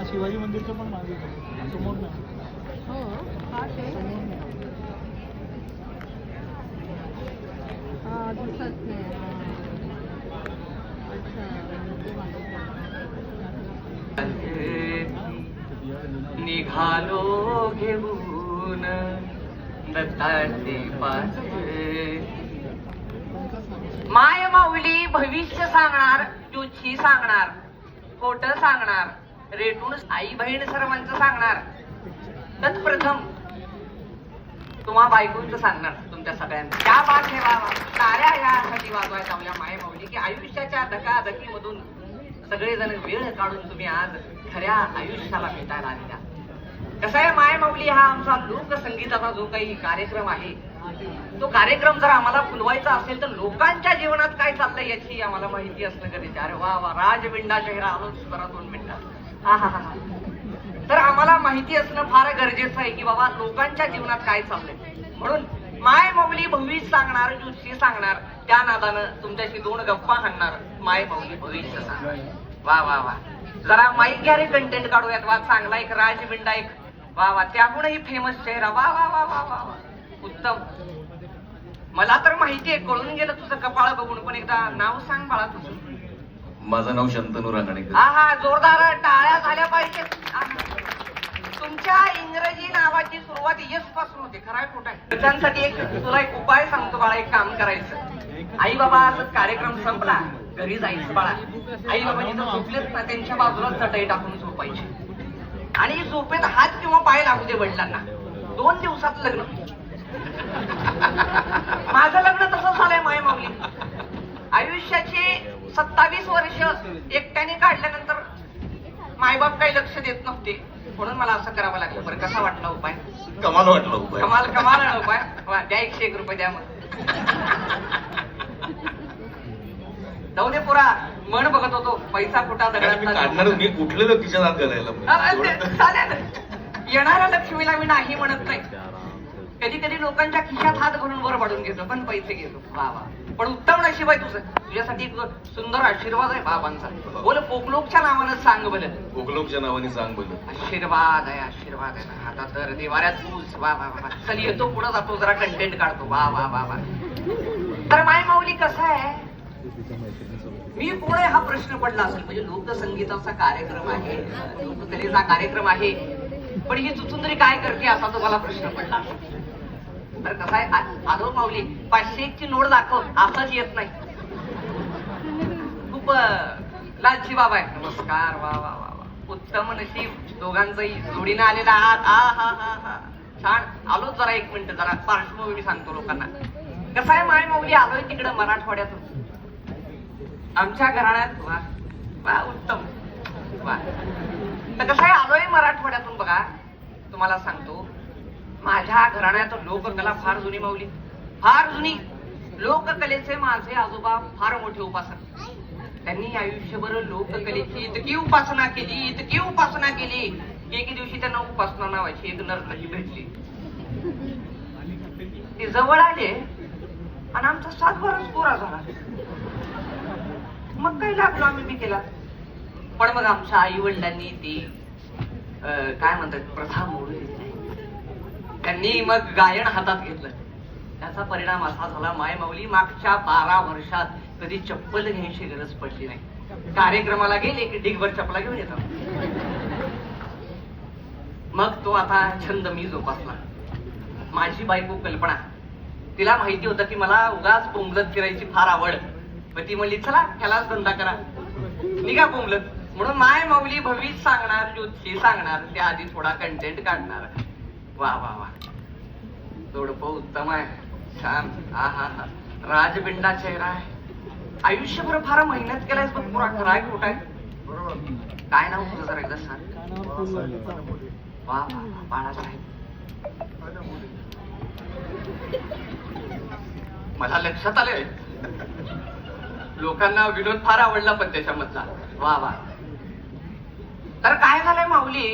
शिवाजी मंदिरचं पण मागे समोर ना. हो हा ते दिसत नाही. निघालो घेऊन दत्ताचे पाचे. माय माऊली भविष्य सांगणार, ज्योतिषी सांगणार, खोट सांगणार, रेटून आई बहीण सर्वांचं सांगणार. तत्प्रथम तुम्हा बायकोचं सांगणार तुमच्या सगळ्यांना. त्या बात ठेवा ताऱ्या यासाठी वाजवायला लावल्या माय माऊली की आयुष्याच्या धकाधकी मधून सगळेजण वेळ काढून तुम्ही आज खऱ्या आयुष्याला भेटायला आलेल्या. कसं आहे माय माऊली हा आमचा लोकसंगीताचा जो काही कार्यक्रम आहे तो कार्यक्रम जर आम्हाला फुलवायचा असेल तर लोकांच्या जीवनात काय चाललंय याची आम्हाला माहिती असणं गरजेचं. अरे वा वा राजविंडा चेहरा आलो जरा 2 मिनिटात. हा हा हा. तर आम्हाला माहिती असणं फार गरजेचं आहे की बाबा लोकांच्या जीवनात काय चाललंय. म्हणून माय माऊली भविष्य सांगणार, ज्योतिषी सांगणार, त्या नादानं तुमच्याशी 2 गप्पा हाणणार. माय माऊली भविष्य सांगणार. वा वा वा. जरा माईक घ्या रे, कंटेंट काढूयात. वा चांगला एक राजविंडा एक. वा वा. त्याहूनही फेमस चेहरा. वा वा वा वा वा वा. उत्तम. मला तर माहितीये कळून गेलं तुझं कपाळ बघून, पण एकदा नाव सांग बाळा तुझं. माझं नाव शंतनू रांगणेकर. हा हा. जोरदार टाळ्या झाल्या पाहिजे. तुमच्या इंग्रजी नावाची सुरुवात यश पासून होते. खरं आहे खोटं आहे? त्याच्यासाठी एक तुला एक उपाय सांगतो बाळा. एक काम करायचं. आई बाबा असं कार्यक्रम संपला घरी जायचं बाळा. आई बाबा जिथं झोपलेत ना त्यांच्या बाजूला चटई टाकून झोपायची आणि झोपेत हात किंवा पाय लागू दे वडिलांना. 2 दिवसात लग्न. माझं लग्न तसं झालंय माय माऊली. आयुष्याचे 27 वर्ष एकट्याने काढल्यानंतर मायबाप काही लक्ष देत नव्हते म्हणून मला असं करावं लागलं. बरं कसा वाटला उपाय? कमाल वाटला उपाय. कमाल कमाल उपाय. वा द्या 101 रुपये द्या. मग जाऊ दे पुरा. मन बघत होतो पैसा कुठा काढणार मी कुठलं खिशात हात घालायला. चालेल. येणाऱ्या लक्ष्मीला मी नाही म्हणत नाही. कधी कधी लोकांच्या खिशात हात घालून वर पाडून घेतो पण पैसे घेतो. वा वा. पण उत्तम नशीब आहे तुझं. तुझ्यासाठी एक सुंदर आशीर्वाद आहे बाबांचा. बोल पोकलोकच्या नावानं सांग बरं. पोकलोकच्या नावाने सांग बरं. आशीर्वाद आहे आशीर्वाद आहे. आता तर देवाऱ्यात तूच. वा वा वा. चल येतो पुढे जातो जरा कंटेंट काढतो. वा वा वा वा. तर माय माऊली कसं आहे मी पुढे हा प्रश्न पडला असेल म्हणजे लोकसंगीताचा कार्यक्रम आहे, लोककलेचा कार्यक्रम आहे, पण ही चुचुंदरी काय करते असा तुम्हाला प्रश्न पडला असेल. तर कसं आहे आलो माऊली 501 ची नोट दाखव असंच येत नाही. खूप लालची बाबा आहे. नमस्कार. वा वा वा वा. उत्तम नशीब दोघांचंही जोडीनं आलेला आहात. हा हा हा हा. छान. आलो जरा 1 मिनिट जरा पार्श्वभूमी सांगतो लोकांना. कसं आहे माय माऊली आलोय तिकडं मराठवाड्यातून आमच्या घराण्यात. वा वा. उत्तम. वा. तर कसं आहे आलोय मराठवाड्यातून बघा. तुम्हाला सांगतो माझ्या घराण्यात लोककला फार जुनी माऊली. फार जुनी. लोककलेचे माझे आजोबा फार मोठे उपासक. त्यांनी आयुष्यभर लोककलेची इतकी उपासना केली, इतकी उपासना केली की एके दिवशी त्यांना उपासना नावाची एक नर्तकी भेटली. ते जवळ आले आणि आमचा 7 वर्ष पुरा झाला. मग काही लागलो आम्ही बी केला. पण मग आमच्या आई वडिलांनी ती काय म्हणतात प्रथा मोडली. त्यांनी मग गायन हातात घेतलं. त्याचा परिणाम असा झाला माय माऊली मागच्या 12 वर्षात कधी चप्पल घ्यायची गरज पडली नाही. कार्यक्रमाला गेले की ढिगभर चपला घेऊन येतात. मग तो आता छंद मी जोपासला. माझी बायको कल्पना तिला माहिती होतं की मला उगाच बोंबलत फिरायची फार आवड. मग ती म्हणली चला त्यालाच धंदा करा निघा बोंबलत. म्हणून माय माऊली भविष्य सांगणार, ज्योतिषी सांगणार, त्याआधी थोडा कंटेंट काढणार. वा वा वा. जोडपं उत्तम आहे. छान. हा हा हा. राजबिंडा चेहरा आहे. आयुष्यभर फार मेहनत केलायस बघ. पुरा खरा आहे खोटा आहे? बरोबर. काय नाव तुझं जरा एकदा सांग. वा वा. बाळाचं आहे. मला लक्षात आलंय लोकांना विनोद फार आवडला पण त्याच्यामधला. वा वा. तर काय झालंय माऊली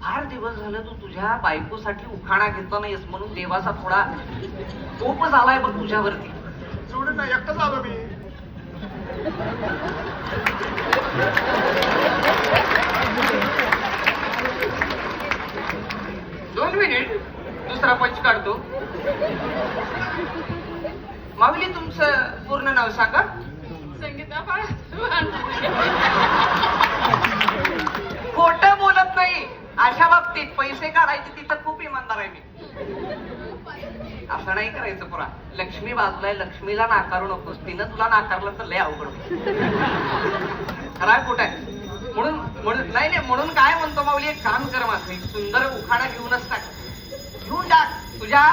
फार दिवस झालं तू तुझ्या बायकोसाठी उखाणा घेतला नाहीस म्हणून देवाचा थोडा कोप झालाय बघ तुझ्यावरती. सोडून नाही एकटाच आलो मी. माऊली तुमचं पूर्ण नाव सांगा. संगीता खोटं बोलत नाही. अशा बाबतीत पैसे काढायचे तिथं खूप इमानदार आहे मी. असं नाही करायचं पुरा. लक्ष्मी बाजूला आहे, लक्ष्मीला नाकारू नकोस. तिनं तुला नाकारलं तर लय अवघड होईल. खराय खोट आहे. म्हणून नाही म्हणून काय म्हणतो माऊली, एक काम कर माझं, एक सुंदर उखाणा घेऊनच टाक. घेऊन टाक. तुझ्या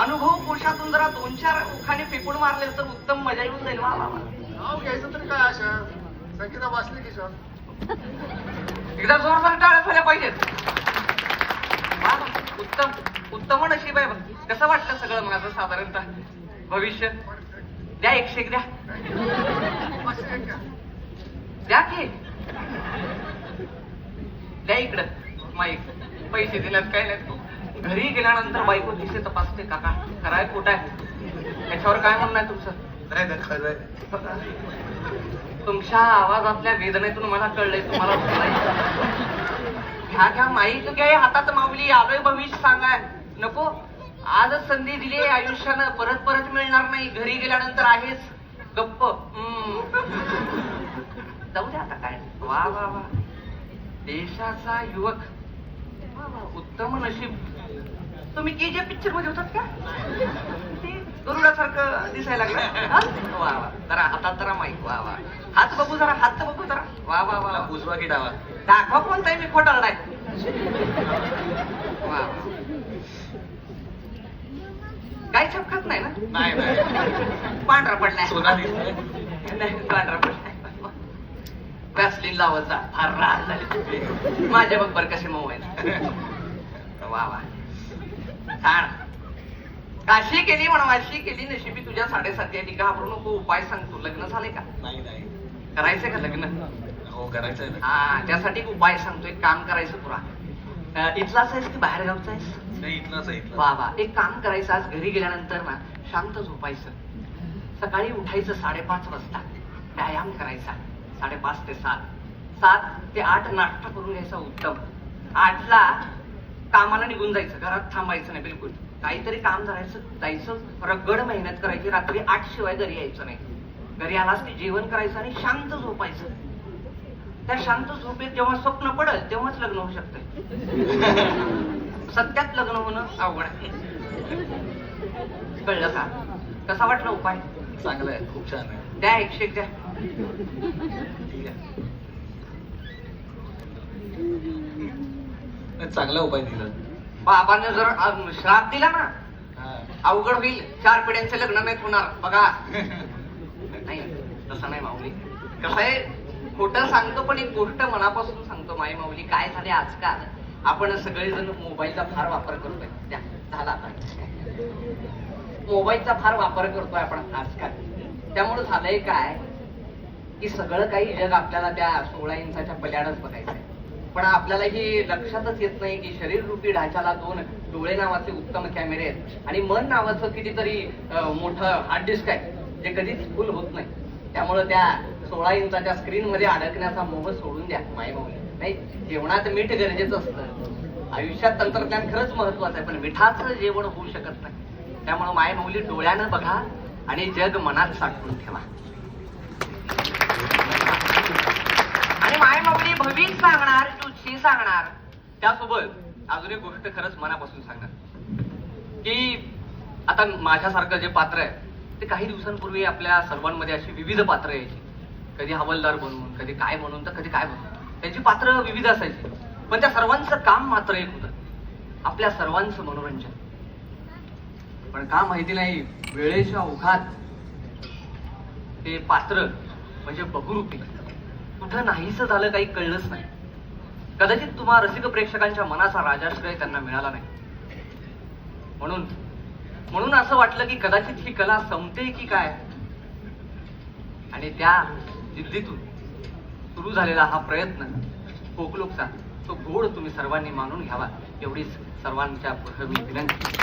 अनुभव कोशातून जरा 2-4 उखाणे फेकून मारले तर उत्तम मजा येऊन जाईल. वा वा वा. नाव घ्यायचं तरी काय आशा, संगीता वाचली की सर. एकदा जोरदार टाळ्या झाल्या पाहिजेत. वा वा. उत्तम उत्तम नशीब आहे बघ. कसं वाटलं सगळं माझं साधारणतः भविष्य? द्या 101 द्या. द्या की द्या इकडं माईक. पैसे दिल्यात काय नाही. तू घरी गेल्यानंतर बायको दिसे तपासते काका. खराय खोट आहे? त्याच्यावर काय म्हणणं आहे तुमचं? नाही नाही, खरं आहे. तुमच्या आवाजातल्या वेदनेतून मला कळलंय तुम्हाला घ्या माईक घ्या हातात. माऊली आलोय भविष्य सांगाय. नको, आजच संधी दिली आयुष्यानं, परत परत मिळणार नाही. घरी गेल्यानंतर आहेच गप्प. जाऊ द्या आता काय. वा वा वा. देशाचा युवक. वा वा. उत्तम नशीब. तुम्ही KGF पिक्चर मध्ये होतात का? गरुडासारखं दिसायला लागलं. वा वा. जरा हातात जरा माईक. वा वा. हात बघू जरा, हात बघू जरा. वा वा वा. उजवा की डावा? दाखवा कोणता आहे, मी खोटा नाही. वा वा. काय छपखात नाही ना? नाही नाही, पांढरा पडलाय. सोना दिसतोय. नाही, पांढरा पडलाय. वॅसलीन लावत जा. फार राग झाली माझ्या बरोबर कसे मऊ आहेत. वा वा. छान. काशी केली म्हणवाशी केली नशिबी तुझ्या 7:30 घाबरू नको. उपाय सांगतो. लग्न झाले का? नाही नाही. करायचंय का लग्न? हो करायचंय ना. हा, त्यासाठी एक उपाय सांगतो. एक काम करायचं पुरा. इथलाच आहेस की बाहेर गावचा आहेस? नाही, इथलाच आहे. वा वा. एक काम करायचं, आज घरी गेल्यानंतर ना शांत झोपायचं. सकाळी उठायचं 5:30 वाजता. व्यायाम करायचा 5:30 ते 7. 7 ते 8 नाश्ता करून घ्यायचा उत्तम. 8ला कामाला निघून जायचं. घरात थांबायचं नाही बिलकुल. काहीतरी काम जायचं. रगड मेहनत करायची. रात्री 8 शिवाय घरी यायचं नाही. घरी आलास की जेवण करायचं आणि शांत झोपायचं. त्या शांत झोपेत जेव्हा स्वप्न पडल तेव्हाच लग्न होऊ शकतं. सत्यात लग्न होणं अवघड आहे. कळलं का? कसा वाटला उपाय? चांगलं आहे, खूप छान आहे. द्या 101 द्या. ठीक आहे. चांगला उपाय दिला. बाबाने जर श्राप दिला ना, हा. अवघड होईल. 4 पिढ्यांचे लग्न नाहीत होणार बघा. नाही तसं नाही माऊली. कसं आहे, खोटं सांगतो पण एक गोष्ट मनापासून सांगतो. माई माऊली, काय झाले आजकाल आपण सगळेजण मोबाईलचा फार वापर करतोय. त्या झाला आता मोबाईलचा फार वापर करतोय आपण आजकाल. त्यामुळे झालंय काय की सगळं काही जग आपल्याला त्या 16 इंचाच्या पल्याडच बघायचंय. पण आपल्याला ही लक्षातच येत नाही की शरीर रूपी ढाच्याला 2 डोळे नावाचे उत्तम कॅमेरे आहेत आणि मन नावाचं कितीतरी मोठं हार्ड डिस्क आहे जे कधीच फुल होत नाही. त्यामुळे त्या 16 इंचाच्या स्क्रीन मध्ये अडकण्याचा मोह सोडून द्या माई माऊली. नाही, जेवणात मीठ गरजेचं असतं. आयुष्यात तंत्रज्ञान खरंच महत्वाचं आहे पण मिठाचं जेवण होऊ शकत नाही. त्यामुळे माय माऊली डोळ्यानं बघा आणि जग मनात साठवून ठेवा. आणि माय माऊली भविष्य सांगणार, तुझी सांगणार. त्यासोबत अजून एक गोष्ट खरंच मनापासून सांगणार की आता माझ्यासारखं जे पात्र आहे ते काही दिवसांपूर्वी आपल्या सर्वांमध्ये अशी विविध पात्र यायची. कधी हवालदार बनवून, कधी काय म्हणून, तर कधी काय म्हणून. त्यांची पात्र विविध असायची पण त्या सर्वांचं काम मात्र एक होतं, आपल्या सर्वांचं मनोरंजन. पण का माहिती नाही, वेळेच्या ओघात ते पात्र म्हणजे बहुरूपी कुठं नाहीसं झालं, काही कळलंच नाही. कदाचित तुम्हा रसिक प्रेक्षकांच्या मनाचा राजाश्रय त्यांना मिळाला नाही. म्हणून असं वाटलं की कदाचित ही कला संपते की काय. आणि त्या जिद्दीतून सुरू झालेला हा प्रयत्न कोकलोकचा तो गोड तुम्ही सर्वांनी मानून घ्यावा एवढीच सर्वांच्या पुढे मी विनंती.